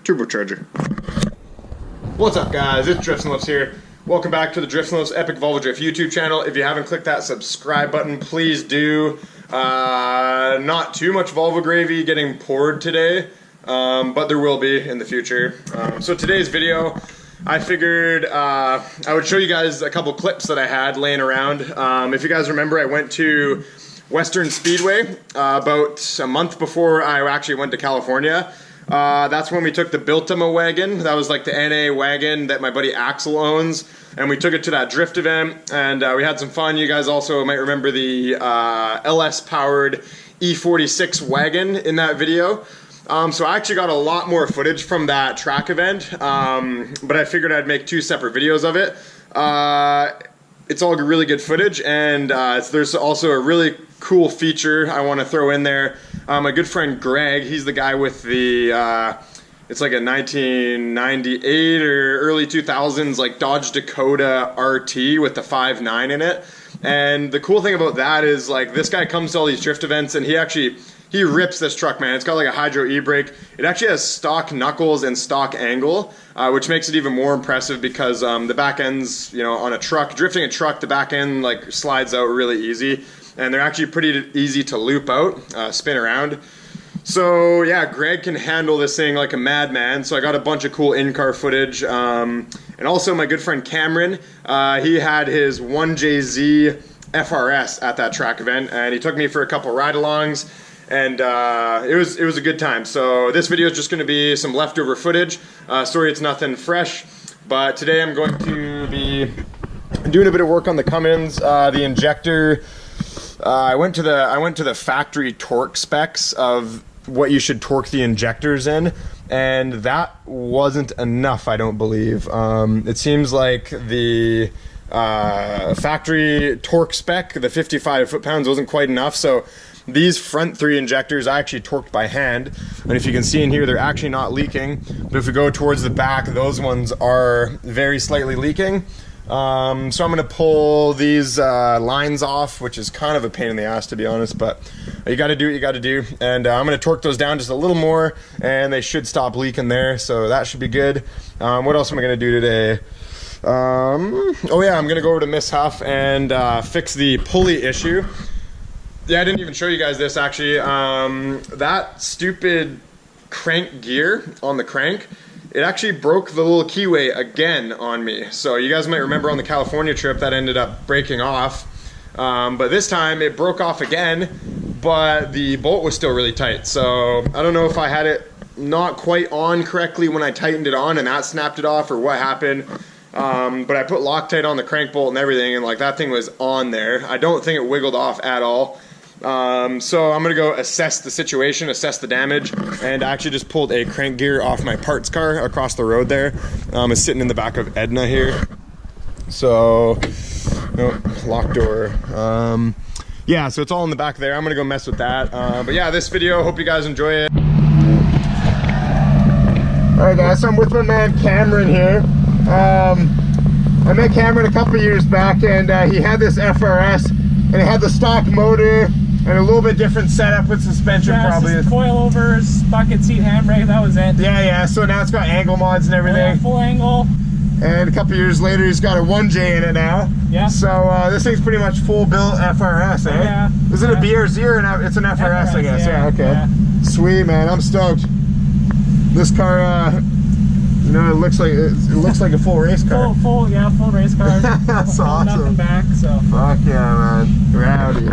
Turbocharger. What's up, guys? It's Drifts and Lifts here. Welcome back to the Drifts and Lifts Epic Volvo Drift YouTube channel. If you haven't clicked that subscribe button, please do. Not too much Volvo gravy getting poured today, but there will be in the future. So today's video, I figured I would show you guys a couple clips that I had laying around. If you guys remember, I went to Western Speedway about a month before I actually went to California. That's when we took the Biltema wagon. That was like the NA wagon that my buddy Axel owns, and we took it to that drift event, and we had some fun. You guys also might remember the LS powered E46 wagon in that video. So I actually got a lot more footage from that track event, but I figured I'd make two separate videos of it. It's all really good footage, and there's also a really cool feature I want to throw in there. My good friend Greg, he's the guy with the, it's like a 1998 or early 2000s like Dodge Dakota RT with the 5.9 in it. And the cool thing about that is, like, this guy comes to all these drift events and he rips this truck, man. It's got like a hydro e-brake. It actually has stock knuckles and stock angle, which makes it even more impressive because the back end's, you know, on a truck, drifting a truck, the back end like slides out really easy. And they're actually pretty easy to loop out, spin around. So yeah, Greg can handle this thing like a madman. So I got a bunch of cool in-car footage. And also my good friend Cameron, he had his 1JZ FRS at that track event, and he took me for a couple ride-alongs, and it was a good time. So this video is just going to be some leftover footage. Sorry it's nothing fresh, but today I'm going to be doing a bit of work on the Cummins, the injector. I went to the factory torque specs of what you should torque the injectors in, and that wasn't enough, I don't believe. It seems like the factory torque spec, the 55 foot-pounds, wasn't quite enough. So these front three injectors I actually torqued by hand, and if you can see in here, they're actually not leaking. But if we go towards the back, those ones are very slightly leaking. So I'm going to pull these lines off, which is kind of a pain in the ass, to be honest, but you got to do what you got to do. And I'm going to torque those down just a little more, and they should stop leaking there, so that should be good. What else am I going to do today? Oh yeah, I'm going to go over to Miss Huff and fix the pulley issue. Yeah, I didn't even show you guys this, actually. That stupid crank gear on the crank, it actually broke the little keyway again on me. So you guys might remember on the California trip that ended up breaking off. But this time it broke off again, but the bolt was still really tight. So I don't know if I had it not quite on correctly when I tightened it on and that snapped it off, or what happened. But I put Loctite on the crank bolt and everything, and like that thing was on there. I don't think it wiggled off at all. So I'm gonna go assess the situation, assess the damage, and I actually just pulled a crank gear off my parts car across the road there. It's sitting in the back of Edna here. So, no, lock door. Yeah, so it's all in the back there. I'm gonna go mess with that. But yeah, this video, hope you guys enjoy it. Alright guys, so I'm with my man Cameron here. I met Cameron a couple years back, and he had this FRS, and it had the stock motor and a little bit different setup with suspension, probably. Coilovers, bucket seat handbrake, that was it. Yeah, so now it's got angle mods and everything. Yeah, full angle. And a couple years later, he's got a 1J in it now. Yeah. So this thing's pretty much full built FRS, eh? Yeah. Is it a BRZ or it's an FRS, I guess? Yeah, okay. Yeah. Sweet, man, I'm stoked. This car, you know, it looks like a full race car. Full race car. That's awesome. Nothing back, so. Fuck yeah, man. Rowdy.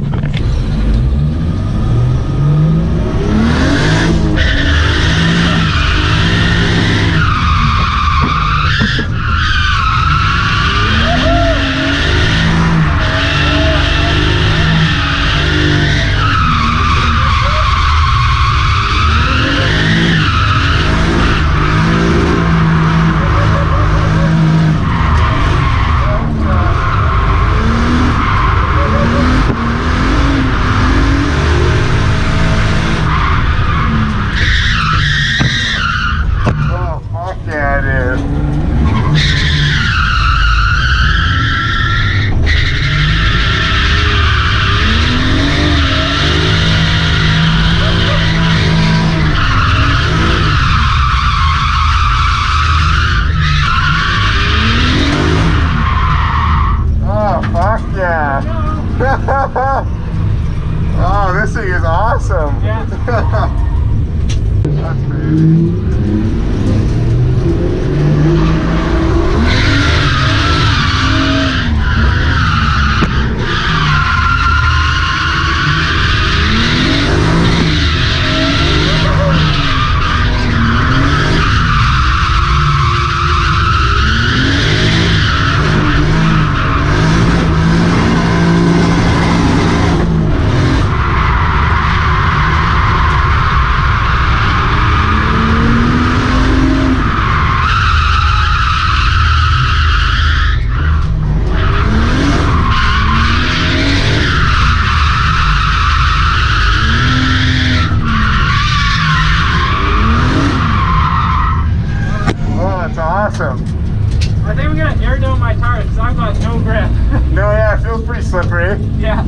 I think we're gonna air down my tires because I've got no grip. No, yeah, it feels pretty slippery. Yeah.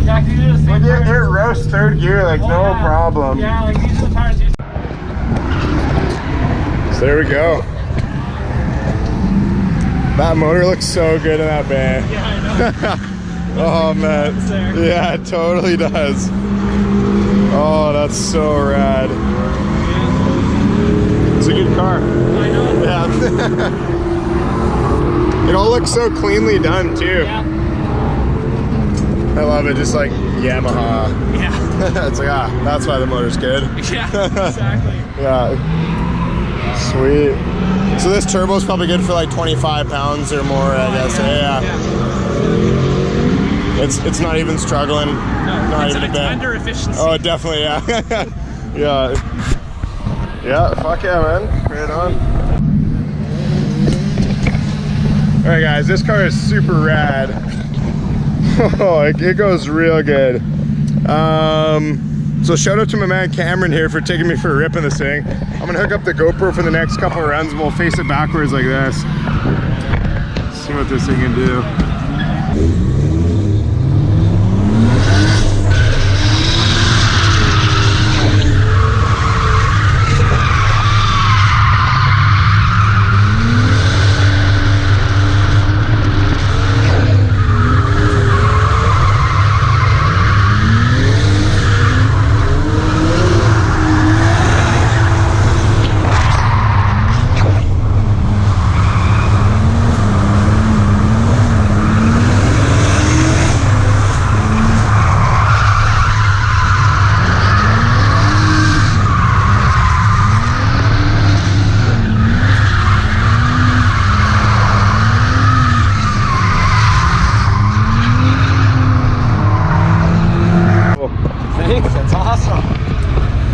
Yeah, because these are the same tires. It roasts third gear like no problem. Yeah, like these are the tires. So there we go. That motor looks so good in that van. Yeah, I know. Oh man. Yeah, it totally does. Oh, that's so rad. It's a good car. I know. Yeah. It all looks so cleanly done too. Yeah. I love it, just like Yamaha. Yeah. It's like, that's why the motor's good. Yeah, exactly. Yeah. Sweet. So this turbo's probably good for like 25 pounds or more, I guess. Yeah. It's not even struggling. No, not it's even a bit. under efficiency. Oh, definitely, yeah. Yeah. Yeah, fuck yeah, man. Right on. Alright guys, this car is super rad. Oh, it goes real good. So shout out to my man Cameron here for taking me for a rip in this thing. I'm gonna hook up the GoPro for the next couple of runs and we'll face it backwards like this. See what this thing can do.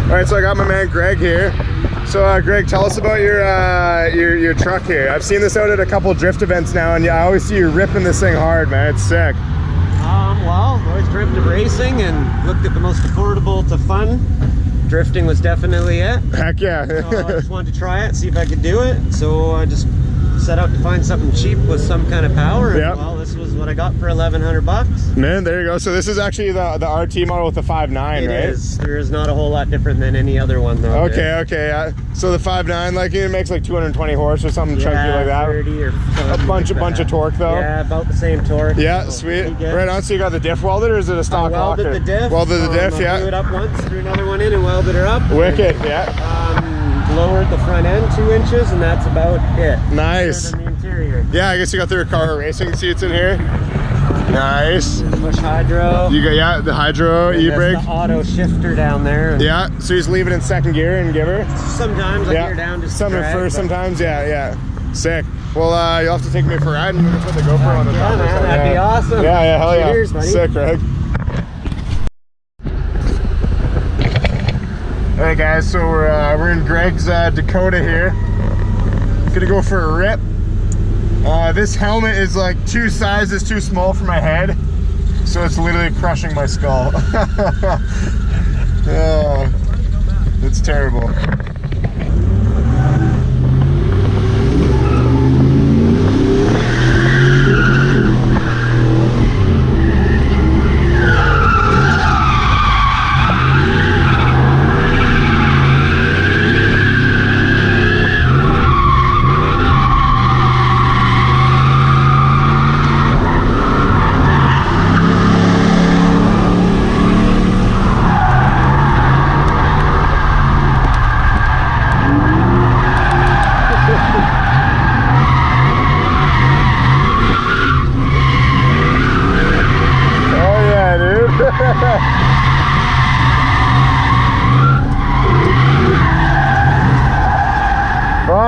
All right, so I got my man Greg here. So Greg, tell us about your truck here. I've seen this out at a couple drift events now, and I always see you ripping this thing hard, man. It's sick. Well, I've always dreamt of racing and looked at the most affordable to fun. Drifting was definitely it. Heck yeah. So I just wanted to try it, see if I could do it. So I just set out to find something cheap with some kind of power. Yep. And, well, this was what I got for 1,100 bucks. Man, there you go. So this is actually the RT model with the 5.9, right? It is. There is not a whole lot different than any other one, though. Okay, okay. So the 5.9, like it makes like 220 horse or something chunky like that. 30 or a bunch of torque though. Yeah, about the same torque. Yeah, so sweet. Right on. So you got the diff welded, or is it a stock welded rocker? the diff. Welded the diff, I yeah. blew it up once, threw another one in, and welded her up. Wicked, yeah. Lowered the front end 2 inches, and that's about it. Nice. Other than the interior. Yeah, I guess you got the Carhartt racing seats in here. Nice. Push hydro. You got the hydro e-brake. The auto shifter down there. Yeah. So you just leave it in second gear and give her. Sometimes I gear down just some to at drag, first, but... sometimes. Yeah. Sick. Well, you'll have to take me for a ride and we're gonna put the GoPro on the top. Yeah, man, that'd be awesome. Yeah, hell yeah. Cheers, buddy. Sick, Greg. Alright guys, so we're in Greg's Dakota here. Gonna go for a rip. This helmet is like 2 sizes too small for my head, so it's literally crushing my skull. Oh, it's terrible.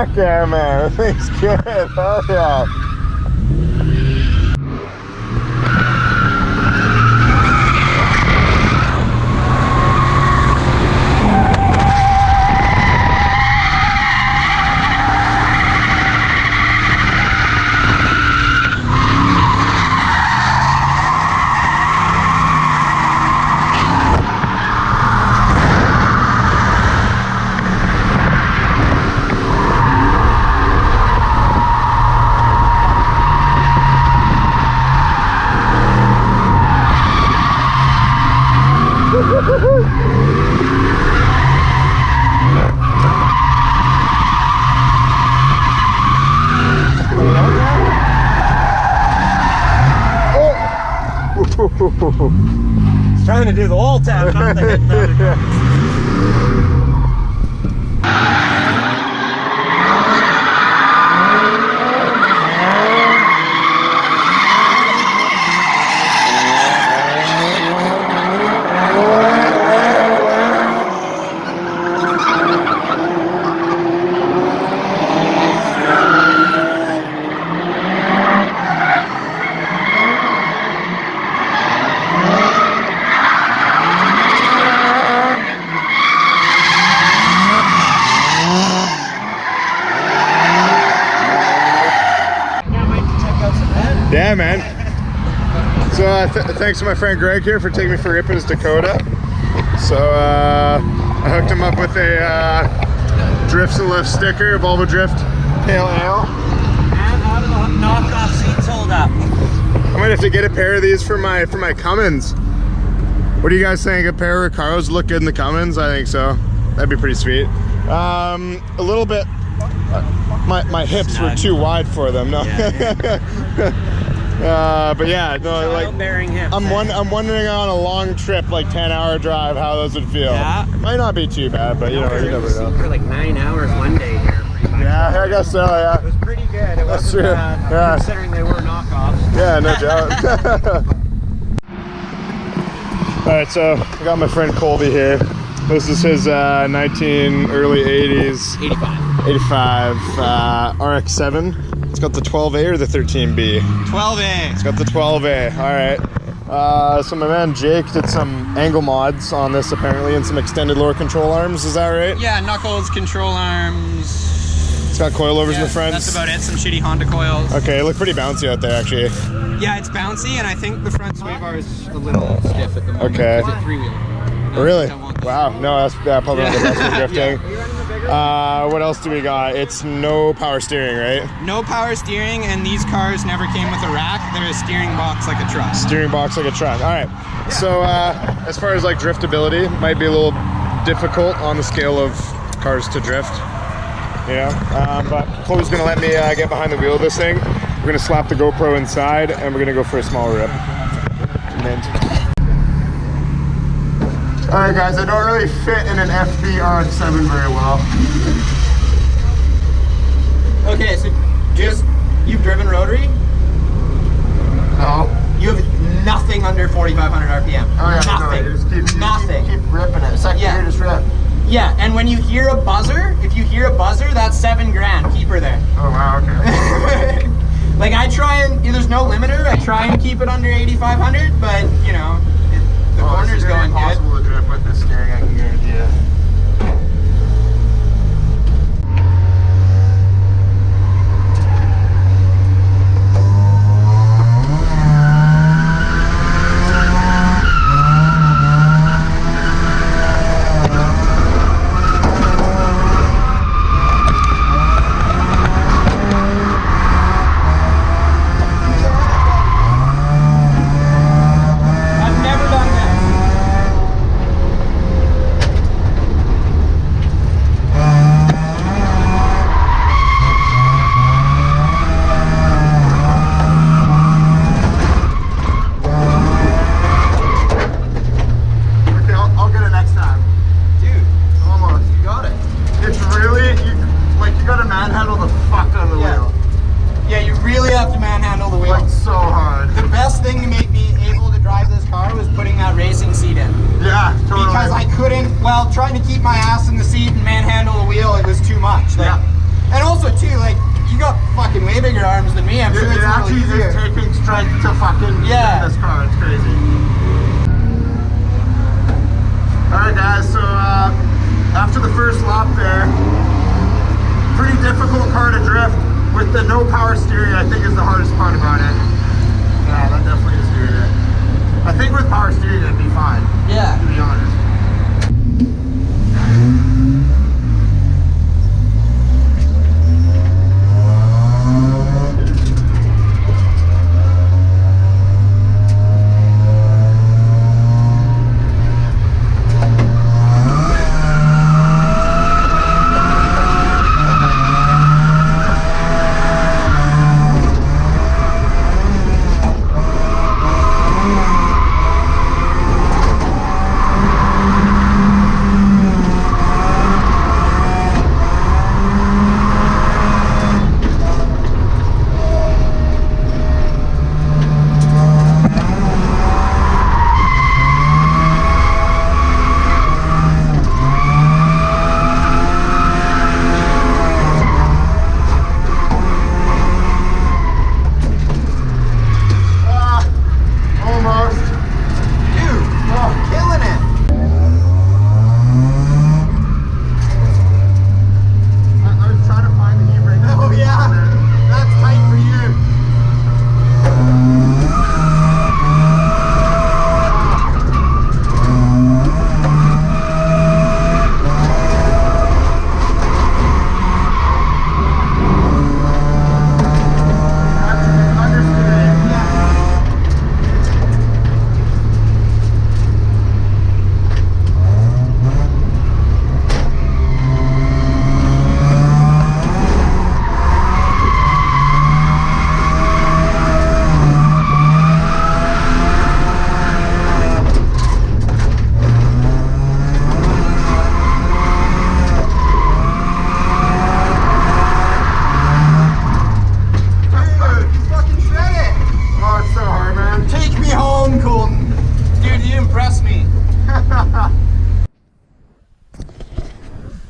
Heck yeah, man. Thing's good. Oh yeah. He's trying to do the wall tap, not the hit. Yeah, man. So thanks to my friend Greg here for taking me for a rip in his Dakota. So I hooked him up with a Drifts and Lifts sticker, Volvo Drift Pale Ale. And how do the knockoff seats hold up? I might have to get a pair of these for my Cummins. What do you guys think? A pair of Recaros look good in the Cummins? I think so. That'd be pretty sweet. A little bit. My hips were too wide for them. No. But yeah, no, like bearing hips. I'm wondering on a long trip, like 10-hour drive, how those would feel. Yeah. Might not be too bad, but you know, you never know. For like 9 hours one day here. Pretty much. Yeah, I guess so. Yeah. It was pretty good. It wasn't true. bad, Yeah. considering they were knockoffs. Yeah, no doubt. All right, so I got my friend Colby here. This is his early 80s. 85 RX7. It's got the 12A or the 13B? 12A. It's got the 12A. All right. So my man Jake did some angle mods on this apparently, and some extended lower control arms. Is that right? Yeah, knuckles, control arms. It's got coilovers in the front. That's about it. Some shitty Honda coils. Okay, look pretty bouncy out there actually. Yeah, it's bouncy, and I think the front sway bar is a little stiff at the moment. Okay. It's a three-wheel. Really? Wow. No, that's probably not the best for drifting. What else do we got? It's no power steering, right? No power steering, and these cars never came with a rack. They're a steering box like a truck. Steering box like a truck. All right. So as far as like driftability, might be a little difficult on the scale of cars to drift. But Chloe's gonna let me get behind the wheel of this thing. We're gonna slap the GoPro inside, and we're gonna go for a small rip. Mint. All right, guys. I don't really fit in an FB RX7 very well. Okay, so you've driven rotary? No. You have nothing under 4,500 RPM. Oh yeah. Nothing. No, just Nothing. Keep ripping it. Second gear, just rip. Yeah, and when you hear a buzzer, if you hear a buzzer, that's $7 grand. Keep her there. Oh wow. Okay. Like I try and there's no limiter. I try and keep it under 8,500, but you know the corner's going good. It's impossible to drift with this steering. I can guarantee you. me, I'm sure It it's a little actually easier. is taking strength to fucking Yeah. this car. It's crazy. Alright guys, so after the first lap there, pretty difficult car to drift with the no power steering. I think is the hardest part about it. Yeah, that definitely is doing it. I think with power steering it'd be fine. Yeah. To be honest.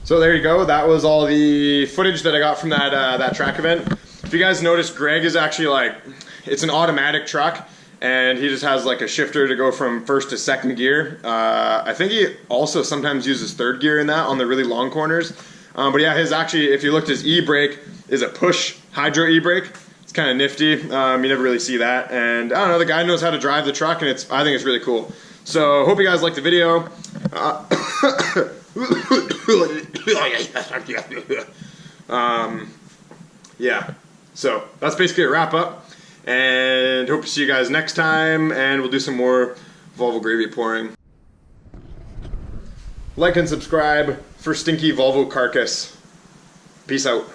So there you go. That was all the footage that I got from that track event. If you guys noticed, Greg is actually like, it's an automatic truck, and he just has like a shifter to go from first to second gear. I think he also sometimes uses third gear in that on the really long corners. But yeah, his actually, if you looked, his e-brake is a push hydro e-brake. It's kind of nifty. You never really see that. And I don't know, the guy knows how to drive the truck, and I think it's really cool. So hope you guys liked the video. Yeah, so that's basically a wrap up, and hope to see you guys next time, and we'll do some more Volvo gravy pouring. Like and subscribe for Stinky Volvo Carcass. Peace out.